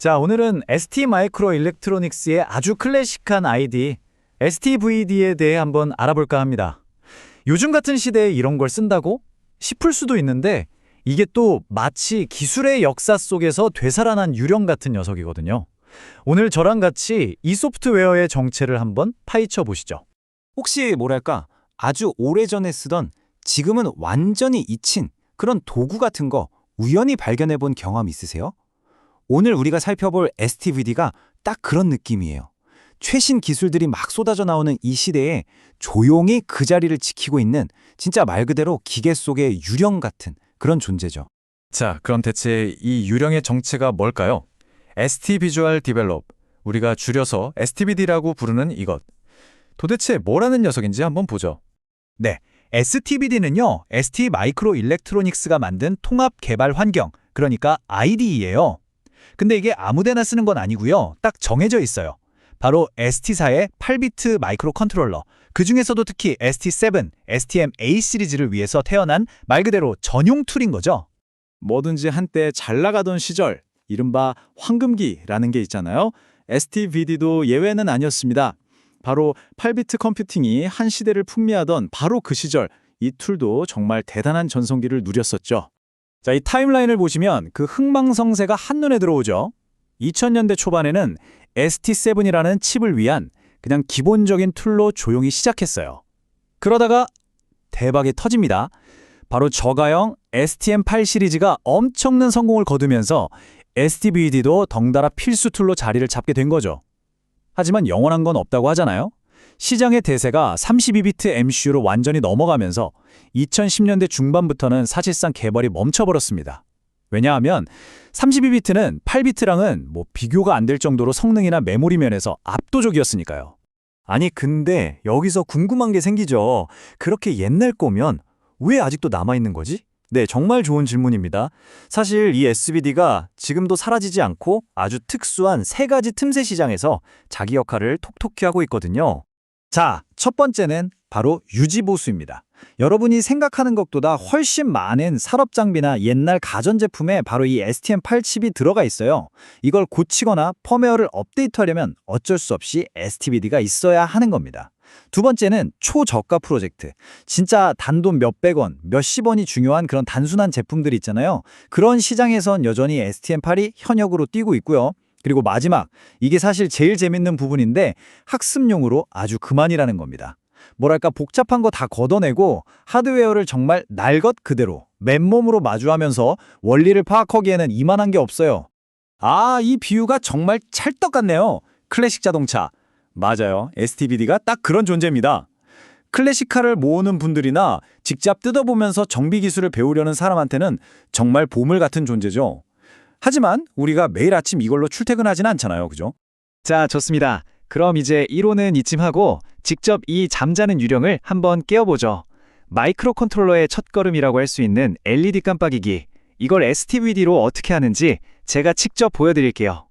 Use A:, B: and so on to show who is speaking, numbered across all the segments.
A: 자, 오늘은 ST 마이크로 일렉트로닉스의 아주 클래식한 아이디 STVD에 대해 한번 알아볼까 합니다. 요즘 같은 시대에 이런 걸 쓴다고? 싶을 수도 있는데 이게 또 마치 기술의 역사 속에서 되살아난 유령 같은 녀석이거든요. 오늘 저랑 같이 이 소프트웨어의 정체를 한번 파헤쳐 보시죠.
B: 혹시 뭐랄까 아주 오래전에 쓰던 지금은 완전히 잊힌 그런 도구 같은 거 우연히 발견해 본 경험 있으세요? 오늘 우리가 살펴볼 STVD가 딱 그런 느낌이에요. 최신 기술들이 막 쏟아져 나오는 이 시대에 조용히 그 자리를 지키고 있는 진짜 말 그대로 기계 속의 유령 같은 그런 존재죠.
A: 자, 그럼 대체 이 유령의 정체가 뭘까요? ST 비주얼 디벨롭, 우리가 줄여서 STVD라고 부르는 이것. 도대체 뭐라는 녀석인지 한번 보죠. 네, STVD는요, ST 마이크로 일렉트로닉스가 만든 통합 개발 환경, 그러니까 IDE예요. 근데 이게 아무데나 쓰는 건 아니고요. 딱 정해져 있어요. 바로 ST사의 8비트 마이크로 컨트롤러, 그 중에서도 특히 ST7, STM-A 시리즈를 위해서 태어난 말 그대로 전용 툴인 거죠.
C: 뭐든지 한때 잘 나가던 시절, 이른바 황금기라는 게 있잖아요. STVD도 예외는 아니었습니다. 바로 8비트 컴퓨팅이 한 시대를 풍미하던 바로 그 시절, 이 툴도 정말 대단한 전성기를 누렸었죠. 자, 이 타임라인을 보시면 그 흥망성쇠가 한눈에 들어오죠. 2000년대 초반에는 ST7이라는 칩을 위한 그냥 기본적인 툴로 조용히 시작했어요. 그러다가 대박이 터집니다. 바로 저가형 STM8 시리즈가 엄청난 성공을 거두면서 STVD도 덩달아 필수 툴로 자리를 잡게 된 거죠. 하지만 영원한 건 없다고 하잖아요. 시장의 대세가 32비트 MCU로 완전히 넘어가면서 2010년대 중반부터는 사실상 개발이 멈춰버렸습니다. 왜냐하면 32비트는 8비트랑은 비교가 안 될 정도로 성능이나 메모리 면에서 압도적이었으니까요.
A: 아니, 근데 여기서 궁금한 게 생기죠. 그렇게 옛날 거면 왜 아직도 남아있는 거지? 네, 정말 좋은 질문입니다. 사실 이 SVD가 지금도 사라지지 않고 아주 특수한 세 가지 틈새 시장에서 자기 역할을 톡톡히 하고 있거든요. 자, 첫 번째는 바로 유지보수입니다. 여러분이 생각하는 것보다 훨씬 많은 산업 장비나 옛날 가전제품에 바로 이 STM8 칩이 들어가 있어요. 이걸 고치거나 펌웨어를 업데이트하려면 어쩔 수 없이 STVD가 있어야 하는 겁니다. 두 번째는 초저가 프로젝트. 진짜 단돈 몇백 원, 몇십 원이 중요한 그런 단순한 제품들이 있잖아요. 그런 시장에선 여전히 STM8이 현역으로 뛰고 있고요. 그리고 마지막, 이게 사실 제일 재밌는 부분인데 학습용으로 아주 그만이라는 겁니다. 뭐랄까 복잡한 거 다 걷어내고 하드웨어를 정말 날 것 그대로 맨몸으로 마주하면서 원리를 파악하기에는 이만한 게 없어요.
C: 아, 이 비유가 정말 찰떡 같네요. 클래식 자동차. 맞아요. STVD가 딱 그런 존재입니다. 클래식카를 모으는 분들이나 직접 뜯어보면서 정비 기술을 배우려는 사람한테는 정말 보물 같은 존재죠. 하지만 우리가 매일 아침 이걸로 출퇴근하진 않잖아요. 그죠?
A: 자, 좋습니다. 그럼 이제 이론은 이쯤 하고 직접 이 잠자는 유령을 한번 깨워보죠. 마이크로 컨트롤러의 첫걸음이라고 할 수 있는 LED 깜빡이기. 이걸 STVD로 어떻게 하는지 제가 직접 보여드릴게요.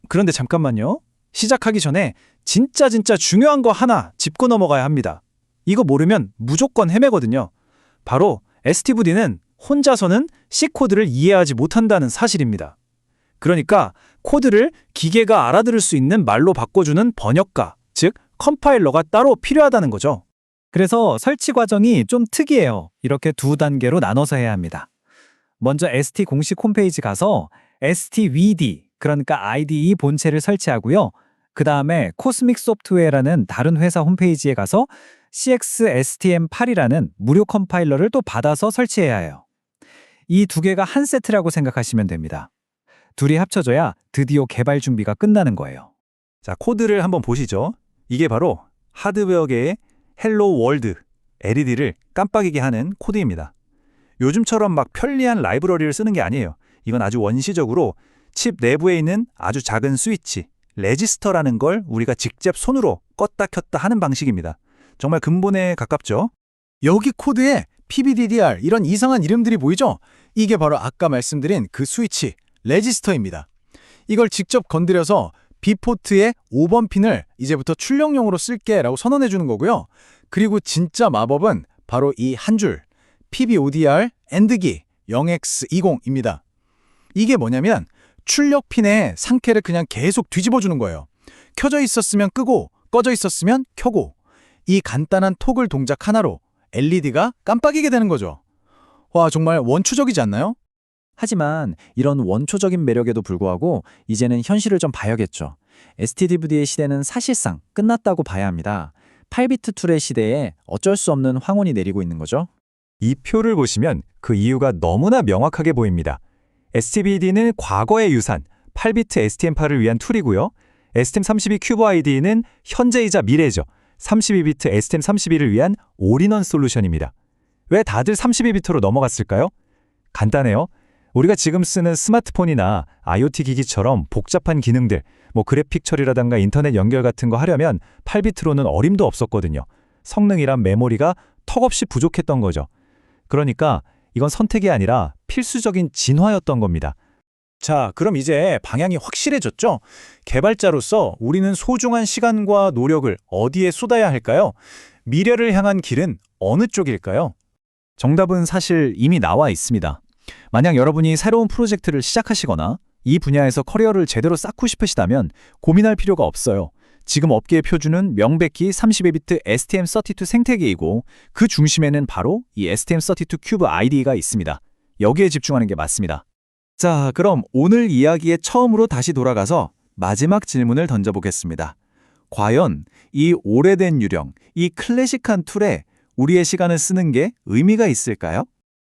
C: 그런데 잠깐만요. 시작하기 전에 진짜 중요한 거 하나 짚고 넘어가야 합니다. 이거 모르면 무조건 헤매거든요. 바로 STVD는 혼자서는 C코드를 이해하지 못한다는 사실입니다. 그러니까 코드를 기계가 알아들을 수 있는 말로 바꿔주는 번역가, 즉 컴파일러가 따로 필요하다는 거죠. 그래서 설치 과정이 좀 특이해요. 이렇게 두 단계로 나눠서 해야 합니다. 먼저 ST 공식 홈페이지 가서 STVD, 그러니까 IDE 본체를 설치하고요. 그 다음에 코스믹 소프트웨어라는 다른 회사 홈페이지에 가서 CXSTM8이라는 무료 컴파일러를 또 받아서 설치해야 해요. 이 두 개가 한 세트라고 생각하시면 됩니다. 둘이 합쳐져야 드디어 개발 준비가 끝나는 거예요.
A: 자, 코드를 한번 보시죠. 이게 바로 하드웨어계의 헬로 월드, LED를 깜빡이게 하는 코드입니다. 요즘처럼 막 편리한 라이브러리를 쓰는 게 아니에요. 이건 아주 원시적으로 칩 내부에 있는 아주 작은 스위치, 레지스터라는 걸 우리가 직접 손으로 껐다 켰다 하는 방식입니다. 정말 근본에 가깝죠?
D: 여기 코드에 PBDDR 이런 이상한 이름들이 보이죠? 이게 바로 아까 말씀드린 그 스위치, 레지스터입니다. 이걸 직접 건드려서 B포트의 5번 핀을 이제부터 출력용으로 쓸게 라고 선언해 주는 거고요. 그리고 진짜 마법은 바로 이 한 줄, PBODR AND기 0x20입니다. 이게 뭐냐면 출력 핀에 상태를 그냥 계속 뒤집어주는 거예요. 켜져 있었으면 끄고 꺼져 있었으면 켜고 이 간단한 토글 동작 하나로 LED가 깜빡이게 되는 거죠. 와, 정말 원초적이지 않나요?
C: 하지만 이런 원초적인 매력에도 불구하고 이제는 현실을 좀 봐야겠죠. STDVD의 시대는 사실상 끝났다고 봐야 합니다. 8비트 툴의 시대에 어쩔 수 없는 황혼이 내리고 있는 거죠.
B: 이 표를 보시면 그 이유가 너무나 명확하게 보입니다. STVD는 과거의 유산, 8비트 STM8을 위한 툴이고요. STM32 큐브 IDE는 현재이자 미래죠. 32비트 STM32를 위한 올인원 솔루션입니다. 왜 다들 32비트로 넘어갔을까요? 간단해요. 우리가 지금 쓰는 스마트폰이나 IoT 기기처럼 복잡한 기능들, 그래픽 처리라든가 인터넷 연결 같은 거 하려면 8비트로는 어림도 없었거든요. 성능이란 메모리가 턱없이 부족했던 거죠. 그러니까 이건 선택이 아니라 필수적인 진화였던 겁니다.
C: 자, 그럼 이제 방향이 확실해졌죠? 개발자로서 우리는 소중한 시간과 노력을 어디에 쏟아야 할까요? 미래를 향한 길은 어느 쪽일까요? 정답은 사실 이미 나와 있습니다. 만약 여러분이 새로운 프로젝트를 시작하시거나 이 분야에서 커리어를 제대로 쌓고 싶으시다면 고민할 필요가 없어요. 지금 업계의 표준은 명백히 32비트 STM32 생태계이고 그 중심에는 바로 이 STM32 큐브 IDE가 있습니다. 여기에 집중하는 게 맞습니다. 자, 그럼 오늘 이야기의 처음으로 다시 돌아가서 마지막 질문을 던져보겠습니다. 과연 이 오래된 유령, 이 클래식한 툴에 우리의 시간을 쓰는 게 의미가 있을까요?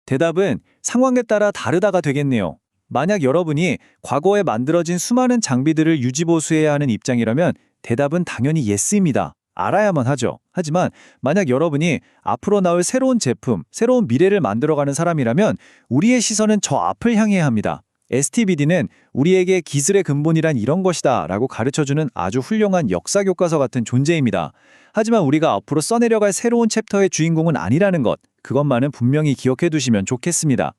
C: 대답은 상황에 따라 다르다가 되겠네요. 만약 여러분이 과거에 만들어진 수많은 장비들을 유지보수해야 하는 입장이라면 대답은 당연히 예스입니다. 알아야만 하죠. 하지만 만약 여러분이 앞으로 나올 새로운 제품, 새로운 미래를 만들어가는 사람이라면 우리의 시선은 저 앞을 향해야 합니다. STVD는 우리에게 기술의 근본이란 이런 것이다 라고 가르쳐주는 아주 훌륭한 역사 교과서 같은 존재입니다. 하지만 우리가 앞으로 써내려갈 새로운 챕터의 주인공은 아니라는 것, 그것만은 분명히 기억해 두시면 좋겠습니다.